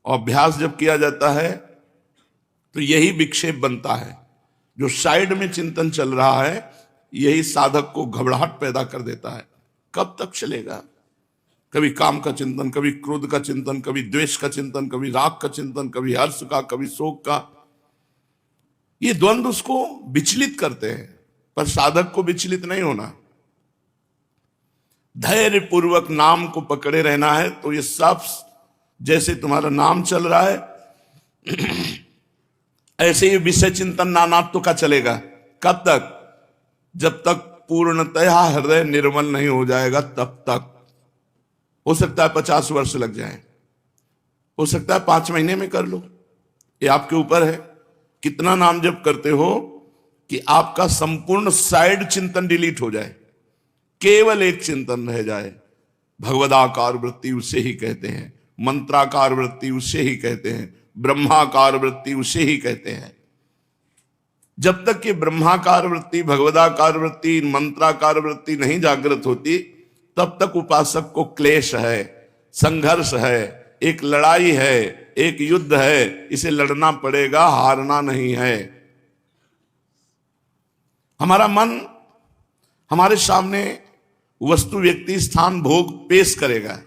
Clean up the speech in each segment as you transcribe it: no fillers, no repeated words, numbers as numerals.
और अभ्यास जब किया जाता है तो यही विक्षेप बनता है। जो साइड में चिंतन चल रहा है यही साधक को घबराहट पैदा कर देता है। कब तक चलेगा? कभी काम का चिंतन, कभी क्रोध का चिंतन, कभी द्वेष का चिंतन, कभी राग का चिंतन, कभी हर्ष का, कभी शोक का। ये द्वंद्व उसको विचलित करते हैं, पर साधक को विचलित नहीं होना। धैर्य पूर्वक नाम को पकड़े रहना है। तो ये सब जैसे तुम्हारा नाम चल रहा है ऐसे ही विषय चिंतन नानात्व का चलेगा। कब तक? जब तक पूर्णतया हृदय निर्मल नहीं हो जाएगा तब तक। हो सकता है 50 वर्ष लग जाए, हो सकता है 5 महीने में कर लो, ये आपके ऊपर है। कितना नाम जप करते हो कि आपका संपूर्ण साइड चिंतन डिलीट हो जाए, केवल एक चिंतन रह जाए। भगवदाकार वृत्ति उसे ही कहते हैं, मंत्राकार वृत्ति उसे ही कहते हैं, ब्रह्माकार वृत्ति उसे ही कहते हैं। जब तक कि ब्रह्माकार वृत्ति, भगवदाकार वृत्ति, मंत्राकार वृत्ति नहीं जागृत होती तब तक उपासक को क्लेश है, संघर्ष है, एक लड़ाई है, एक युद्ध है। इसे लड़ना पड़ेगा, हारना नहीं है। हमारा मन हमारे सामने वस्तु, व्यक्ति, स्थान, भोग पेश करेगा।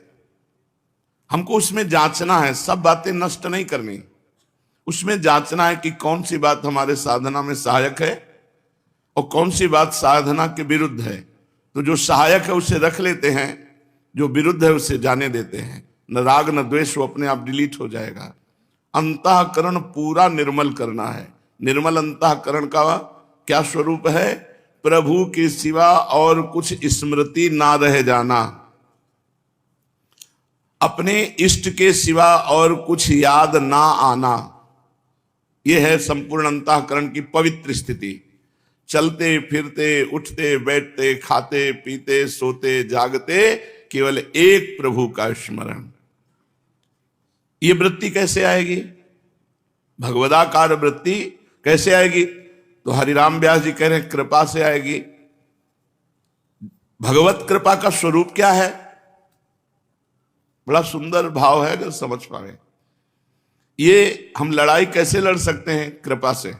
हमको उसमें जांचना है, सब बातें नष्ट नहीं करनी। उसमें जांचना है कि कौन सी बात हमारे साधना में सहायक है और कौन सी बात साधना के विरुद्ध है। तो जो सहायक है उसे रख लेते हैं, जो विरुद्ध है उसे जाने देते हैं। न राग न द्वेष, वो अपने आप डिलीट हो जाएगा। अंतःकरण पूरा निर्मल करना है। निर्मल अंतःकरण का क्या स्वरूप है? प्रभु के सिवा और कुछ स्मृति ना रह जाना, अपने इष्ट के सिवा और कुछ याद ना आना। यह है संपूर्ण अंतःकरण की पवित्र स्थिति। चलते फिरते, उठते बैठते, खाते पीते, सोते जागते, केवल एक प्रभु का स्मरण। ये वृत्ति कैसे आएगी? भगवदाकार वृत्ति कैसे आएगी? तो हरिराम व्यास जी कह रहे हैं कृपा से आएगी। भगवत कृपा का स्वरूप क्या है? बड़ा सुंदर भाव है, अगर समझ पाए। ये हम लड़ाई कैसे लड़ सकते हैं? कृपा से।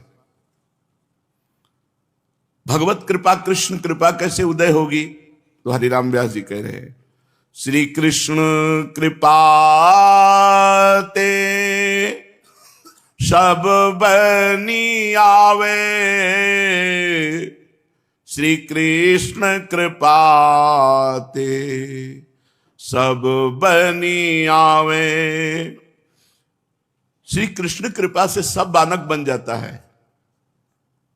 भगवत कृपा, कृष्ण कृपा कैसे उदय होगी? तो हरिराम व्यास जी कह रहे हैं श्री कृष्ण कृपा ते सब बनी आवे, श्री कृष्ण कृपा ते सब बनी आवे। श्री कृष्ण कृपा से सब बानक बन जाता है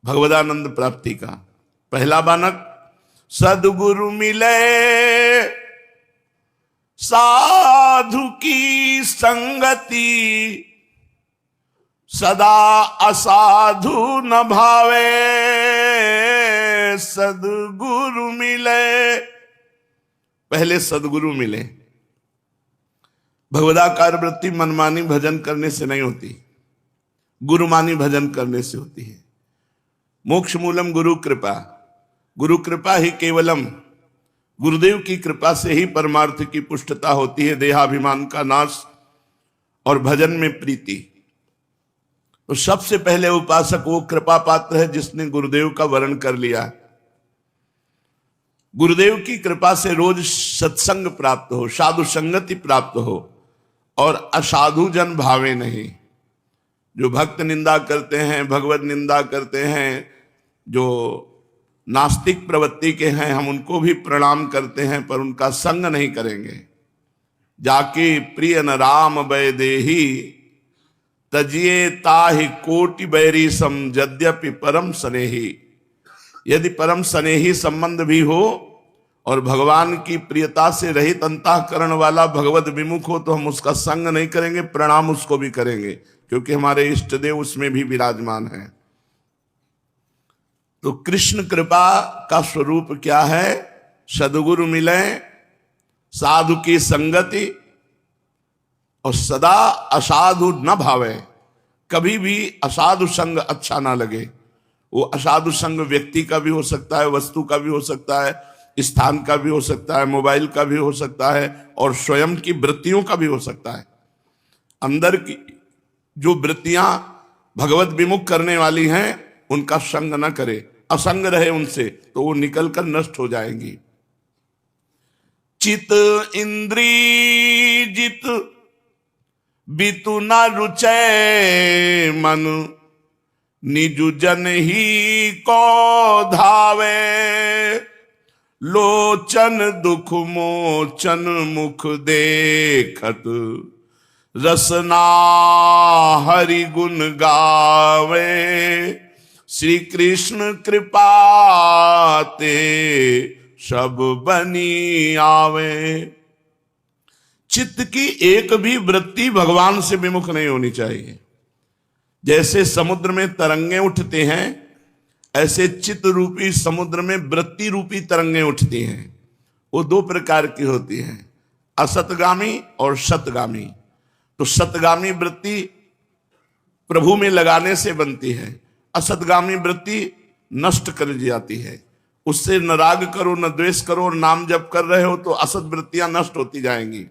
भगवदानंद प्राप्ति का। पहला बानक, सद्गुरु मिले साधु की संगति, सदा असाधु न भावे। सद्गुरु मिले, पहले सद्गुरु मिले। भगवदाकार वृत्ति मनमानी भजन करने से नहीं होती, गुरुमानी भजन करने से होती है। मोक्ष मूलम गुरु कृपा, गुरु कृपा ही केवलम। गुरुदेव की कृपा से ही परमार्थ की पुष्टता होती है, देहाभिमान का नाश और भजन में प्रीति। तो सबसे पहले उपासक वो कृपा पात्र है जिसने गुरुदेव का वर्ण कर लिया। गुरुदेव की कृपा से रोज सत्संग प्राप्त हो, साधु संगति प्राप्त हो और असाधु जन भावे नहीं। जो भक्त निंदा करते हैं, भगवत निंदा करते हैं, जो नास्तिक प्रवृत्ति के हैं, हम उनको भी प्रणाम करते हैं पर उनका संग नहीं करेंगे। जाके प्रिय न राम वैदेही, तजिए ताहि कोटि बैरी सम, यद्यपि परम स्नेही। यदि परम स्नेही संबंध भी हो और भगवान की प्रियता से रहित अंतःकरण वाला भगवत विमुख हो तो हम उसका संग नहीं करेंगे, प्रणाम उसको भी करेंगे, क्योंकि हमारे इष्ट देव उसमें भी विराजमान है। तो कृष्ण कृपा का स्वरूप क्या है? सद्गुरु मिले, साधु की संगति और सदा असाधु न भावे। कभी भी असाधु संग अच्छा ना लगे। वो असाधु संग व्यक्ति का भी हो सकता है, वस्तु का भी हो सकता है, स्थान का भी हो सकता है, मोबाइल का भी हो सकता है और स्वयं की वृत्तियों का भी हो सकता है। अंदर की जो वृत्तियां भगवत विमुख करने वाली हैं उनका संग न करे, असंग रहे उनसे, तो वो निकलकर नष्ट हो जाएंगी। चित इंद्री जित बीतु न रुचै मन, निजु जन ही को धावे, लोचन दुख मोचन मुख देखत, रसना हरि गुण गावे, श्री कृष्ण कृपा ते सब बनी आवे। चित्त की एक भी वृत्ति भगवान से विमुख नहीं होनी चाहिए। जैसे समुद्र में तरंगे उठते हैं, ऐसे चित्त रूपी समुद्र में वृत्ति रूपी तरंगे उठती हैं। वो दो प्रकार की होती हैं, असतगामी और सतगामी। तो सतगामी वृत्ति प्रभु में लगाने से बनती है, असतगामी वृत्ति नष्ट कर जाती है। उससे न राग करो न द्वेष करो और नाम जप कर रहे हो तो असत वृत्तियां नष्ट होती जाएंगी।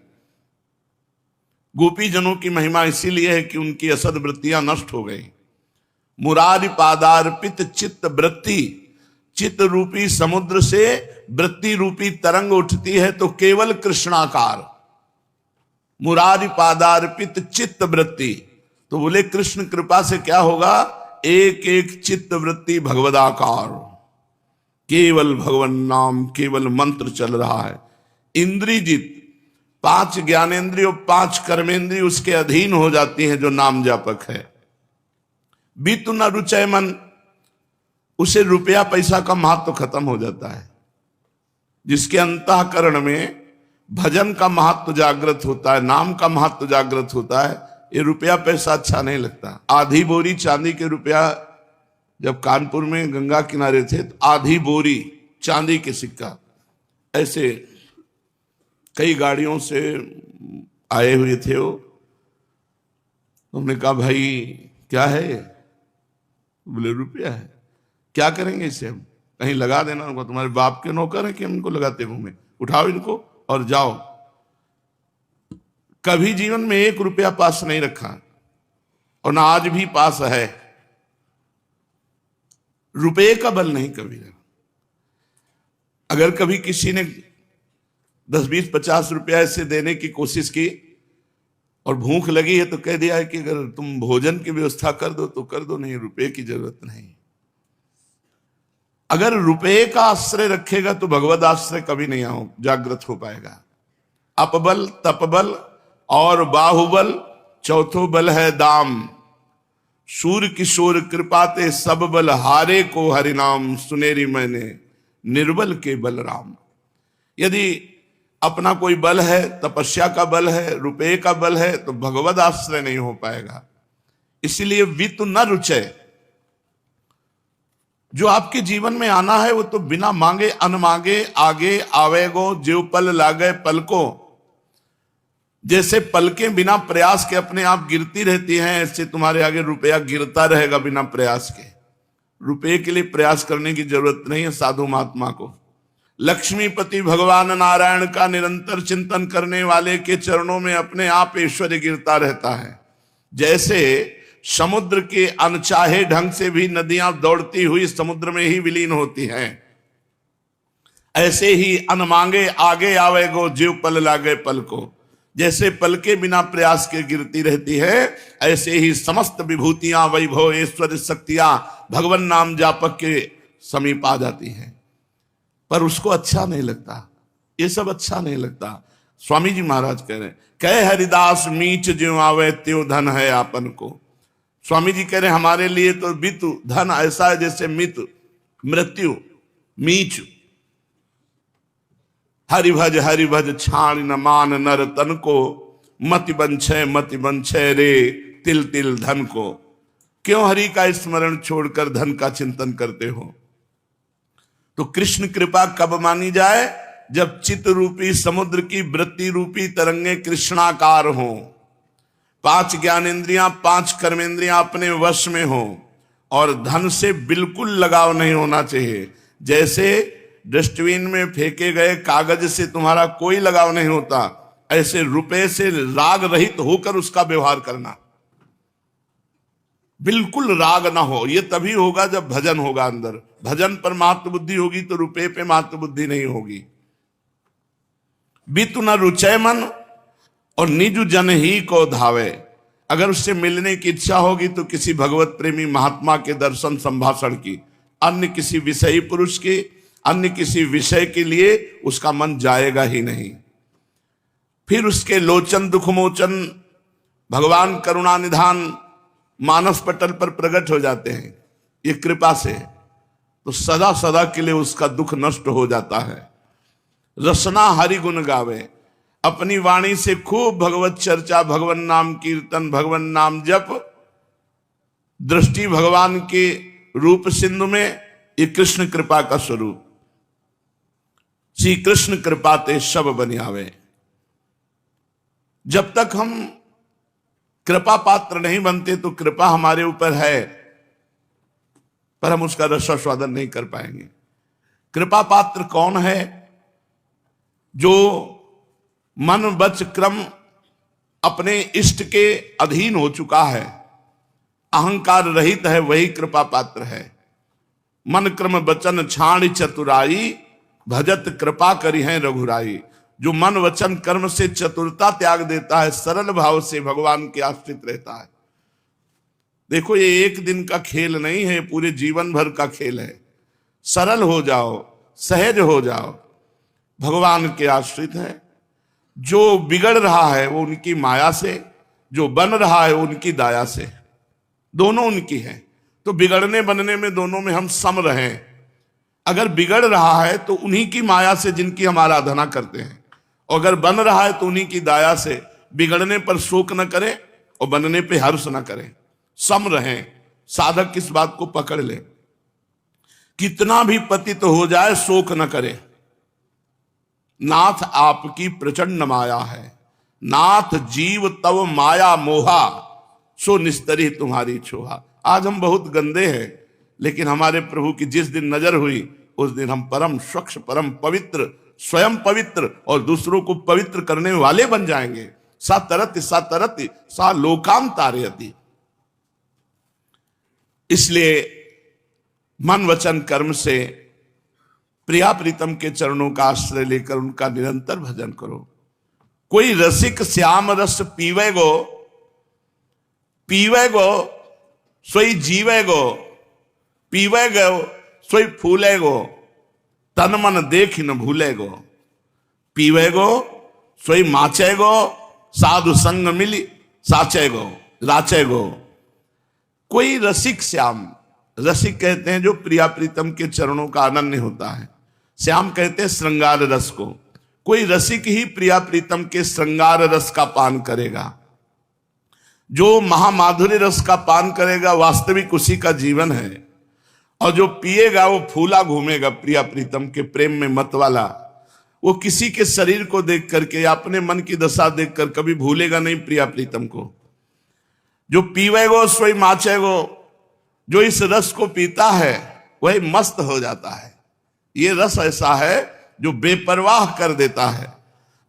गोपी जनों की महिमा इसीलिए है कि उनकी असद वृत्तियां नष्ट हो गई। मुरारी पादार्पित चित्त वृत्ति, चित्त रूपी समुद्र से वृत्ति रूपी तरंग उठती है तो केवल कृष्णाकार। मुरारी पादार्पित चित्त वृत्ति, तो बोले कृष्ण कृपा से क्या होगा, एक एक चित्त वृत्ति भगवदाकार, केवल भगवान नाम, केवल मंत्र चल रहा है। इंद्रिजित, 5 ज्ञानेंद्रिय 5 कर्मेंद्रिय उसके अधीन हो जाती हैं जो नाम जापक है। बीतु न रुचय मन, उसे रुपया पैसा का महत्व तो खत्म हो जाता है। जिसके अंतःकरण में भजन का महत्व जागृत होता है, नाम का महत्व जागृत होता है, ये रुपया पैसा अच्छा नहीं लगता। आधी बोरी चांदी के रुपया, जब कानपुर में गंगा किनारे थे तो आधी बोरी चांदी के सिक्का, ऐसे कई गाड़ियों से आए हुए थे वो। हमने कहा भाई क्या है, बोले रुपया है। क्या करेंगे इसे, हम कहीं लगा देना, उनको तुम्हारे बाप के नौकर हैं कि हम इनको लगाते घूमे, उठाओ इनको और जाओ। कभी जीवन में 1 रुपया पास नहीं रखा और ना आज भी पास है। रुपये का बल नहीं कभी रहा। अगर कभी किसी ने 10, 20, 50 रुपया ऐसे देने की कोशिश की और भूख लगी है तो कह दिया है कि अगर तुम भोजन की व्यवस्था कर दो तो कर दो, नहीं रुपये की जरूरत नहीं। अगर रुपये का आश्रय रखेगा तो भगवद आश्रय कभी नहीं जागृत हो पाएगा। अपबल, तपबल और बाहुबल, चौथो बल है दाम। सूर किशोर कृपाते सब बल हारे को हरिनाम, सुनेरी मैंने निर्बल के बलराम। यदि अपना कोई बल है, तपस्या का बल है, रुपये का बल है, तो भगवद आश्रय नहीं हो पाएगा। इसीलिए वितु न रुचय, जो आपके जीवन में आना है वो तो बिना मांगे अनमांगे आगे आवेगो, जो पल लागे पल को। जैसे पलकें बिना प्रयास के अपने आप गिरती रहती हैं, ऐसे तुम्हारे आगे रुपया गिरता रहेगा बिना प्रयास के। रुपये के लिए प्रयास करने की जरूरत नहीं है साधु महात्मा को। लक्ष्मीपति भगवान नारायण का निरंतर चिंतन करने वाले के चरणों में अपने आप ऐश्वर्य गिरता रहता है। जैसे समुद्र के अनचाहे ढंग से भी नदियां दौड़ती हुई समुद्र में ही विलीन होती हैं, ऐसे ही अनमांगे आगे आवेगो, जीव पल लागे पल को। जैसे पलके बिना प्रयास के गिरती रहती है, ऐसे ही समस्त विभूतियां, वैभव, ऐश्वर्य, शक्तियां भगवान नाम जापक के समीप आ जाती हैं। पर उसको अच्छा नहीं लगता, ये सब अच्छा नहीं लगता। स्वामी जी महाराज कह रहे हैं, कह हरिदास मीच ज्यों आवे त्यों धन है आपन को। स्वामी जी कह रहे हैं हमारे लिए तो बितु धन ऐसा है जैसे मित मृत्यु मीच। हरि भज छाण न मान नर तन को, मति बंछे रे तिल तिल धन को। क्यों हरि का स्मरण छोड़कर धन का चिंतन करते हो? तो कृष्ण कृपा कब मानी जाए? जब चित्त रूपी समुद्र की वृत्ति रूपी तरंगे कृष्णाकार हो, 5 ज्ञानेंद्रियां 5 कर्मेंद्रियां अपने वश में हो और धन से बिल्कुल लगाव नहीं होना चाहिए। जैसे डस्टबिन में फेंके गए कागज से तुम्हारा कोई लगाव नहीं होता, ऐसे रुपए से राग रहित होकर उसका व्यवहार करना, बिल्कुल राग ना हो। ये तभी होगा जब भजन होगा अंदर। भजन पर महत्व बुद्धि होगी तो रुपए पे महत्व बुद्धि नहीं होगी। बीतु न रुचय मन और निज जन ही को धावे। अगर उससे मिलने की इच्छा होगी तो किसी भगवत प्रेमी महात्मा के दर्शन संभाषण की, अन्य किसी विषयी पुरुष की, अन्य किसी विषय के लिए उसका मन जाएगा ही नहीं। फिर उसके लोचन दुख मोचन भगवान करुणा निधान मानस पटल पर प्रकट हो जाते हैं ये कृपा से, तो सदा सदा के लिए उसका दुख नष्ट हो जाता है। रसना हरि गुण गावे, अपनी वाणी से खूब भगवत चर्चा, भगवान नाम कीर्तन, भगवान नाम जप, दृष्टि भगवान के रूप सिंधु में। ये कृष्ण कृपा का स्वरूप। श्री कृष्ण कृपा ते सब बनियावे। जब तक हम कृपा पात्र नहीं बनते तो कृपा हमारे ऊपर है, पर हम उसका रसास्वादन नहीं कर पाएंगे। कृपा पात्र कौन है? जो मन वच क्रम अपने इष्ट के अधीन हो चुका है, अहंकार रहित है, वही कृपा पात्र है। मन क्रम वचन छाण चतुराई, भजत कृपा करी है रघुराई। जो मन वचन कर्म से चतुरता त्याग देता है, सरल भाव से भगवान के आश्रित रहता है। देखो ये एक दिन का खेल नहीं है, पूरे जीवन भर का खेल है। सरल हो जाओ, सहज हो जाओ, भगवान के आश्रित है। जो बिगड़ रहा है वो उनकी माया से, जो बन रहा है वो उनकी दाया से, दोनों उनकी है। तो बिगड़ने बनने में दोनों में हम सम रहें। अगर बिगड़ रहा है तो उन्हीं की माया से जिनकी हम आराधना करते हैं, और अगर बन रहा है तो उन्हीं की दाया से। बिगड़ने पर शोक न करें और बनने पे हर्ष न करें, सम रहें। साधक इस बात को पकड़ ले, कितना भी पतित हो जाए शोक न करे। नाथ आपकी प्रचंड माया है, नाथ जीव तव माया मोहा, सो निस्तरी तुम्हारी छोहा। आज हम बहुत गंदे हैं, लेकिन हमारे प्रभु की जिस दिन नजर हुई उस दिन हम परम स्वच्छ, परम पवित्र, स्वयं पवित्र और दूसरों को पवित्र करने वाले बन जाएंगे। सा तरति सा लोकाम तारयति। इसलिए मन वचन कर्म से प्रिया प्रीतम के चरणों का आश्रय लेकर उनका निरंतर भजन करो। कोई रसिक श्याम रस पीवेगो, पीवेगो सोई जीवेगो, पीवेगो सोई फूलेगो, तन मन देख न भूलेगो। पीवेगो सोई माचेगो, साधु संग मिली साचेगो राचेगो। कोई रसिक श्याम, रसिक कहते हैं जो प्रिया प्रीतम के चरणों का अनन्य होता है, श्याम कहते हैं श्रृंगार रस को। कोई रसिक ही प्रिया प्रीतम के श्रृंगार रस का पान करेगा। जो महामाधुर्य रस का पान करेगा वास्तविक उसी का जीवन है, और जो पिएगा वो फूला घूमेगा प्रिया प्रीतम के प्रेम में मत वाला। वो किसी के शरीर को देख करके या अपने मन की दशा देखकर कभी भूलेगा नहीं प्रिया प्रीतम को। जो पीवेगो सोई माचेगो, जो इस रस को पीता है वही मस्त हो जाता है। ये रस ऐसा है जो बेपरवाह कर देता है।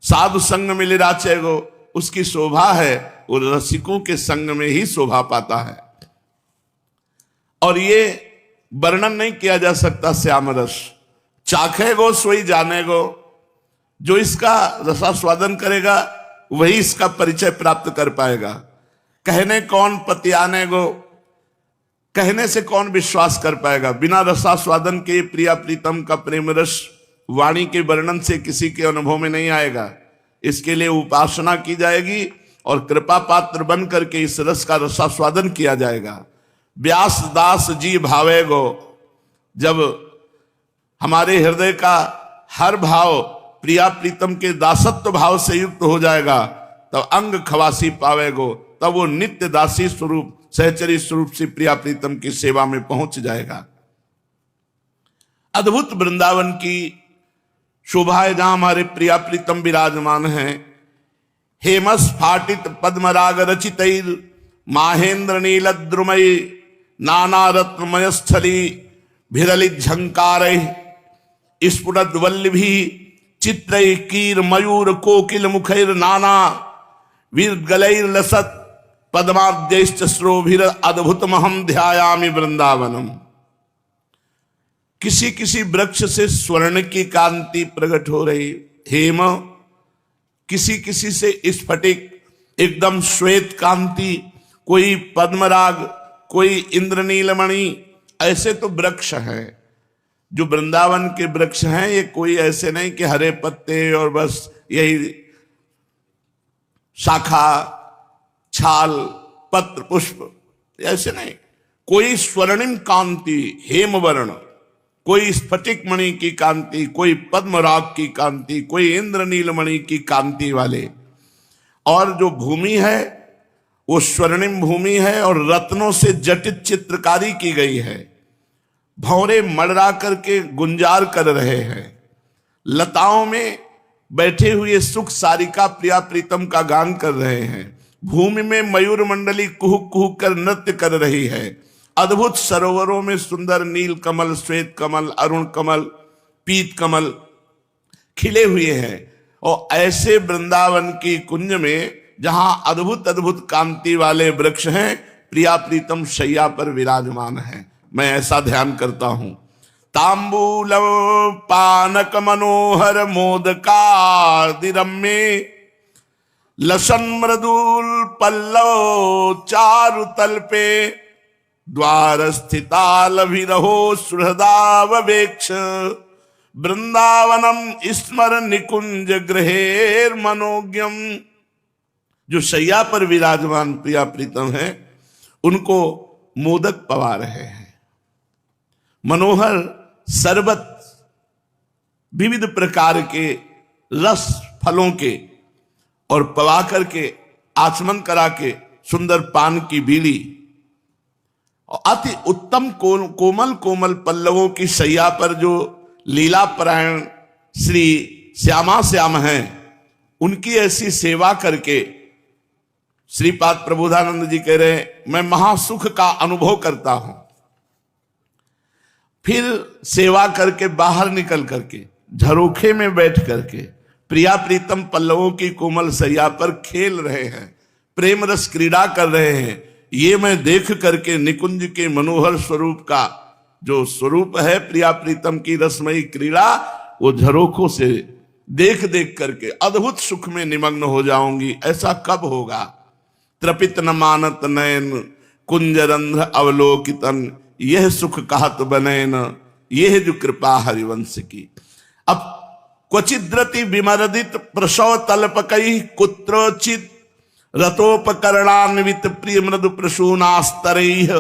साधु संग मिले राचेगो, उसकी शोभा है वो रसिकों के संग में ही शोभा पाता है। और ये वर्णन नहीं किया जा सकता श्याम रस। चाखेगो सोई जानेगो, जो इसका रसास्वादन करेगा वही इसका परिचय प्राप्त कर पाएगा। कहने कौन पतियाने गो, कहने से कौन विश्वास कर पाएगा। बिना रसास्वादन के प्रिया प्रीतम का प्रेम रस वाणी के वर्णन से किसी के अनुभव में नहीं आएगा। इसके लिए उपासना की जाएगी और कृपा पात्र बन करके इस रस का रसास्वादन किया जाएगा। व्यास दास जी भावेगो, जब हमारे हृदय का हर भाव प्रिया प्रीतम के दासत्व भाव से युक्त हो जाएगा तब अंग खवासी पावेगो, तब वो नित्य दासी स्वरूप सहचरी स्वरूप से प्रिया प्रीतम की सेवा में पहुंच जाएगा। अद्भुत वृंदावन की शोभा है जहां हमारे प्रिया प्रीतम विराजमान हैं। हेमस फाटित पद्मराग रचितैर माहेंद्र नीलद्रुमयी नाना रत्नमय स्थली भिरलित झंकार स्फुटद वल्लभी चित्रैः कीर मयूर कोकिल मुखैर नाना वीर गलैर लसत पद्माद्यैश्च श्रोभिर अद्भुतमहं ध्यायामि वृंदावनम। किसी किसी वृक्ष से स्वर्ण की कांति प्रकट हो रही हेम, किसी किसी से स्फटिक एकदम श्वेत कांति, कोई पद्मराग, कोई इंद्रनीलमणि। ऐसे तो वृक्ष हैं जो वृंदावन के वृक्ष हैं। ये कोई ऐसे नहीं कि हरे पत्ते और बस यही शाखा छाल पत्र पुष्प, ऐसे नहीं। कोई स्वर्णिम कांति हेमवर्ण, कोई स्फटिक मणि की कांति, कोई पद्मराग की कांति, कोई इंद्रनीलमणि की कांति वाले। और जो भूमि है वो स्वर्णिम भूमि है और रत्नों से जटित चित्रकारी की गई है। भौरे मड़रा करके गुंजार कर रहे हैं। लताओं में बैठे हुए सुख सारिका प्रिया प्रीतम का गान कर रहे हैं। भूमि में मयूर मंडली कुहुक कुहुक कर नृत्य कर रही है। अद्भुत सरोवरों में सुंदर नील कमल, श्वेत कमल, अरुण कमल, पीत कमल खिले हुए हैं। और ऐसे वृंदावन की कुंज में जहां अद्भुत अद्भुत कांति वाले वृक्ष हैं, प्रिया प्रीतम शैया पर विराजमान है। मैं ऐसा ध्यान करता हूं। तांबूल पानक मनोहर मोदकादिरम्ये लसन मृदुल पल्लव चारु तल्पे द्वार स्थितालभिरहो सुहृदावेक्ष वृंदावनम स्मर निकुंज गृहेर मनोज्ञम। जो शैया पर विराजमान प्रिया प्रीतम है उनको मोदक पवा रहे हैं, मनोहर शरबत, विविध प्रकार के रस फलों के, और पवा करके आचमन करा के सुंदर पान की बीड़ी और अति उत्तम कोमल कोमल पल्लवों की शैया पर जो लीला परायण श्री श्यामा श्याम हैं, उनकी ऐसी सेवा करके श्रीपाद प्रबोधानंद जी कह रहे हैं, मैं महासुख का अनुभव करता हूं। फिर सेवा करके बाहर निकल करके झरोखे में बैठ करके प्रिया प्रीतम पल्लवों की कोमल सैया पर खेल रहे हैं, प्रेम रस क्रीड़ा कर रहे हैं। ये मैं देख करके निकुंज के मनोहर स्वरूप का जो स्वरूप है प्रिया प्रीतम की रसमयी क्रीड़ा, वो झरोखों से देख देख करके अद्भुत सुख में निमग्न हो जाऊंगी। ऐसा कब होगा? त्रपित न मानत नयन कुंजरंध्र अवलोकितन, यह सुख कहत बनैन, यह जो कृपा हरिवंश की। अब क्वचिद्रति विमर्दित प्रसव तल्पकैः कुत्रचित् रतोपकरणान्वित प्रिय मृदु प्रसूनास्तरैः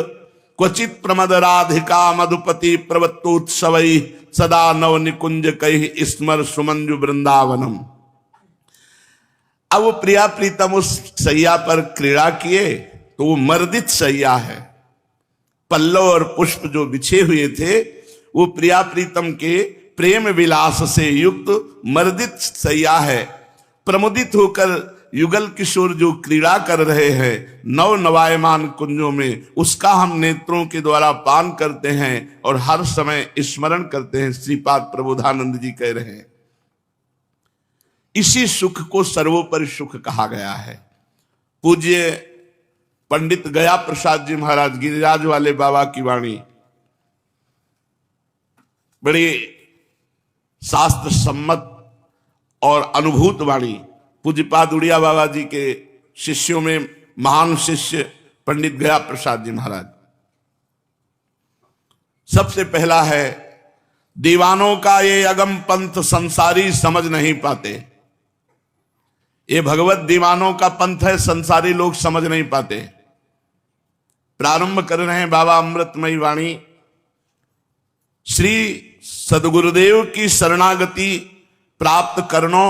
क्वचित् प्रमद राधिका मधुपति प्रवत्तोत्सवैः सदा नव निकुंजकैः स्मर सुमंजु वृंदावनम। अब वो प्रिया प्रीतम उस सैया पर क्रीड़ा किए तो वो मर्दित सैया है। पल्लव और पुष्प जो बिछे हुए थे वो प्रिया प्रीतम के प्रेम विलास से युक्त मर्दित सैया है। प्रमुदित होकर युगल किशोर जो क्रीड़ा कर रहे हैं नव नवायमान कुंजों में, उसका हम नेत्रों के द्वारा पान करते हैं और हर समय स्मरण करते हैं। श्रीपाद प्रबोधानंद जी कह रहे हैं इसी सुख को सर्वोपरि सुख कहा गया है। पूज्य पंडित गया प्रसाद जी महाराज गिरिराज वाले बाबा की वाणी बड़ी शास्त्र सम्मत और अनुभूत वाणी। पूज्यपाद उड़िया बाबा जी के शिष्यों में महान शिष्य पंडित गया प्रसाद जी महाराज। सबसे पहला है, दीवानों का ये अगम पंथ संसारी समझ नहीं पाते। ये भगवत दीवानों का पंथ है, संसारी लोग समझ नहीं पाते। प्रारंभ कर रहे हैं बाबा अमृतमयी वाणी। श्री सदगुरुदेव की शरणागति प्राप्त करनो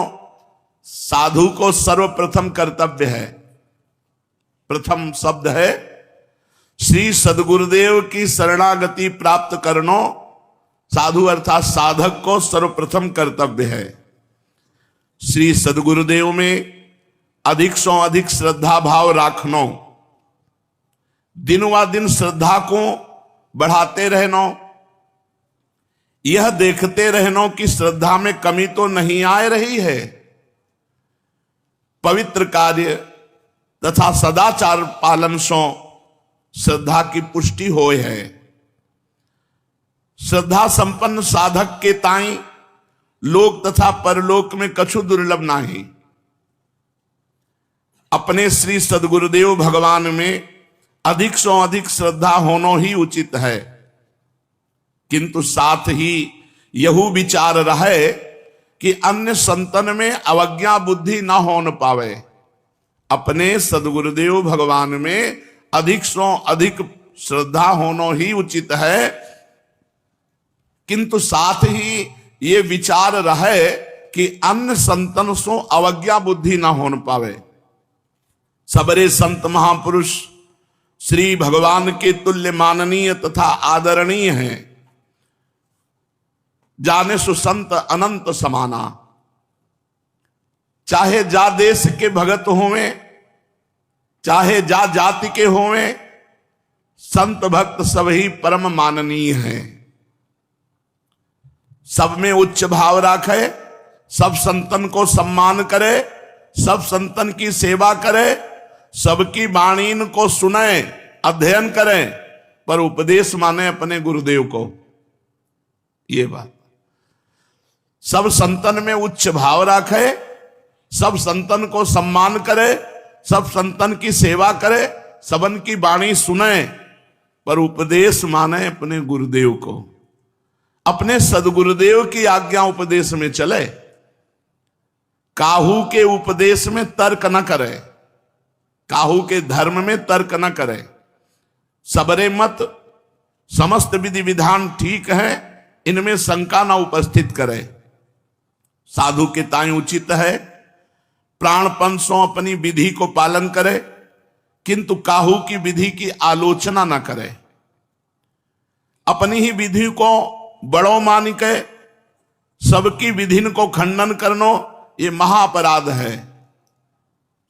साधु को सर्वप्रथम कर्तव्य है। प्रथम शब्द है श्री सदगुरुदेव की शरणागति प्राप्त करनो साधु अर्थात साधक को सर्वप्रथम कर्तव्य है। श्री सदगुरुदेव में अधिक से अधिक श्रद्धा भाव राखनो, दिनों दिन श्रद्धा को बढ़ाते रहनो। यह देखते रहनो कि श्रद्धा में कमी तो नहीं आ रही है। पवित्र कार्य तथा सदाचार पालन सो श्रद्धा की पुष्टि होय है। श्रद्धा संपन्न साधक के ताई लोक तथा परलोक में कछु दुर्लभ नाही। अपने श्री सद्गुरुदेव भगवान में अधिक से अधिक श्रद्धा होना ही उचित है, किंतु साथ ही यहू विचार रहे कि अन्य संतन में अवज्ञा बुद्धि न होने पावे। अपने सद्गुरुदेव भगवान में अधिक से अधिक श्रद्धा होना ही उचित है, किंतु साथ ही ये विचार रहे कि अन्य संतन सो अवज्ञा बुद्धि न होने पावे। सबरे संत महापुरुष श्री भगवान के तुल्य माननीय तथा आदरणीय हैं। जाने सुसंत अनंत समाना। चाहे जा देश के भगत होवे, चाहे जा जाति के होवे, संत भक्त सब ही परम माननीय हैं। सब में उच्च भाव रखे, सब संतन को सम्मान करे, सब संतन की सेवा करे, सबकी वाणी को सुने, अध्ययन करें, पर उपदेश माने अपने गुरुदेव को। ये बात सब संतन में उच्च भाव रखे, सब संतन को सम्मान करे, सब संतन की सेवा करे, सबन की वाणी सुने, पर उपदेश माने अपने गुरुदेव को। अपने सदगुरुदेव की आज्ञा उपदेश में चले, काहू के उपदेश में तर्क न करे, काहू के धर्म में तर्क न करे। सबरे मत समस्त विधि विधान ठीक है, इनमें शंका न उपस्थित करे। साधु के ताई उचित है प्राणपन सो अपनी विधि को पालन करे, किंतु काहू की विधि की आलोचना न करे। अपनी ही विधि को बड़ो मान के सबकी विधि को खंडन करनो ये महाअपराध है।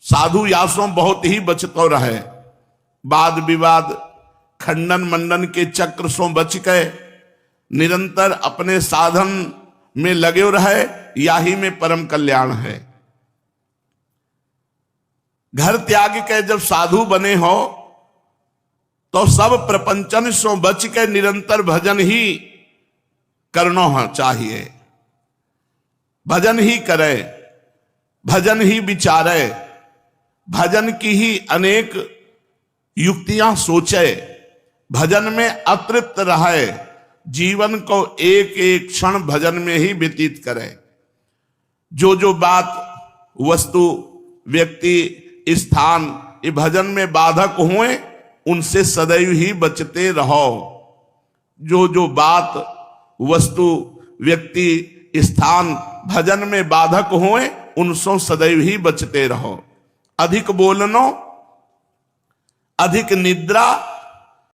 साधु यासों बहुत ही बचतो रहे, वाद विवाद खंडन मंडन के चक्र सो बच के निरंतर अपने साधन में लगे रहे, यही में परम कल्याण है। घर त्याग के जब साधु बने हो तो सब प्रपंचन सो बच के निरंतर भजन ही करना चाहिए। भजन ही करे, भजन ही विचारे, भजन की ही अनेक युक्तियां सोचे, भजन में अतृप्त रहे, जीवन को एक एक क्षण भजन में ही व्यतीत करे। जो जो बात वस्तु व्यक्ति स्थान ये भजन में बाधक हुए उनसे सदैव ही बचते रहो। जो जो बात वस्तु व्यक्ति स्थान भजन में बाधक हुए उनसे सदैव ही बचते रहो। अधिक बोलनो, अधिक निद्रा,